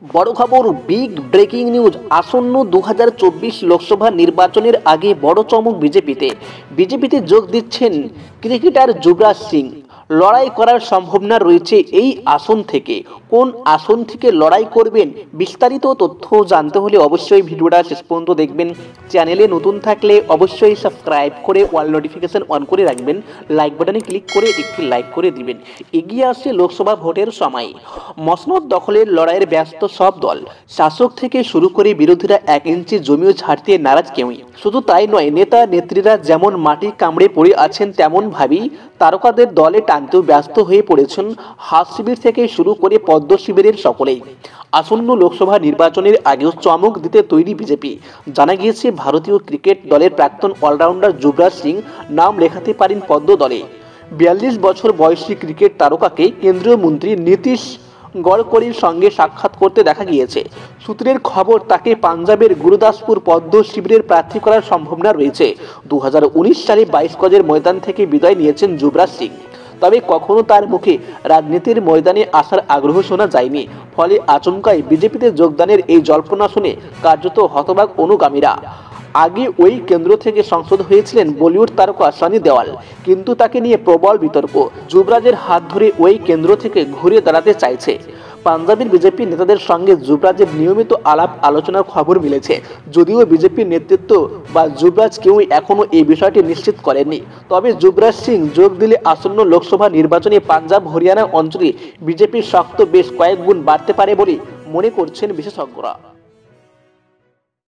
বড় খবর, big breaking news. আসন্ন 2024 লোকসভা নির্বাচনের আগে বড় চমক বিজেপিতে যোগ দিচ্ছেন ক্রিকেটার যুবরাজ সিং। লড়াই করার সম্ভাবনা রয়েছে এই আসন থেকে। কোন আসন থেকে লড়াই করবেন, বিস্তারিত তথ্য জানতে হলে অবশ্যই ভিডিওটা শেষ পর্যন্ত দেখবেন। চ্যানেলে নতুন থাকলে অবশ্যই সাবস্ক্রাইব করে অল নোটিফিকেশন অন করে রাখবেন। লাইক বাটনে ক্লিক করে একটি লাইক করে দিবেন। এগিয়ে আসছে লোকসভা ভোটের সময়। মসনদ দখলের লড়াইয়ের ব্যস্ত সব দল। শাসক থেকে শুরু করে বিরোধীরা 1 ইঞ্চি জমিও ছাড়তে নারাজ কেউই। শুধু তাই নয়, নেতা নেত্রীরা যেমন মাটি কামড়ে পড়ে আছেন, তেমন ভাবেই তারকাদের দলে টানতেও ব্যস্ত হয়ে পড়েছেন হাত শিবির থেকে শুরু করে পদ্ম শিবিরের সকলেই। আসন্ন লোকসভা নির্বাচনের আগেও চমক দিতে তৈরি বিজেপি। জানা গিয়েছে, ভারতীয় ক্রিকেট দলের প্রাক্তন অলরাউন্ডার যুবরাজ সিং নাম লেখাতে পারেন পদ্ম দলে। 42 বছর বয়সী ক্রিকেট তারকাকে কেন্দ্রীয় মন্ত্রী নীতিশ গড়করির সঙ্গে সাক্ষাৎ করতে দেখা গিয়েছে। সূত্রের খবর, তাকে পাঞ্জাবের গুরুদাসপুর পদ্ম শিবিরের প্রার্থী করার সম্ভাবনা রয়েছে। 2019 সালে 22 গজের ময়দান থেকে বিদায় নিয়েছেন যুবরাজ সিং। তবে কখনো তার মুখে রাজনীতির ময়দানে আসার আগ্রহ শোনা যায়নি। ফলে আচমকাই বিজেপিতে যোগদানের এই জল্পনা শুনে কার্যত হতবাক অনুগামীরা। আগে ওই কেন্দ্র থেকে সংসদ হয়েছিলেন বলিউড তারকা সানি দেওয়াল, কিন্তু তাকে নিয়ে প্রবল বিতর্ক। যুবরাজের হাত ধরে ওই কেন্দ্র থেকে ঘুরে দাঁড়াতে চাইছে। পাঞ্জাবের বিজেপি নেতাদের সঙ্গে যুবরাজের নিয়মিত আলাপ আলোচনার খবর মিলেছে, যদিও বিজেপির নেতৃত্ব বা যুবরাজ কেউই এখনও এই বিষয়টি নিশ্চিত করেননি। তবে যুবরাজ সিং যোগ দিলে আসন্ন লোকসভা নির্বাচনে পাঞ্জাব হরিয়ানা অঞ্চলে বিজেপির শক্ত বেশ কয়েক গুণ বাড়তে পারে বলে মনে করছেন বিশেষজ্ঞরা।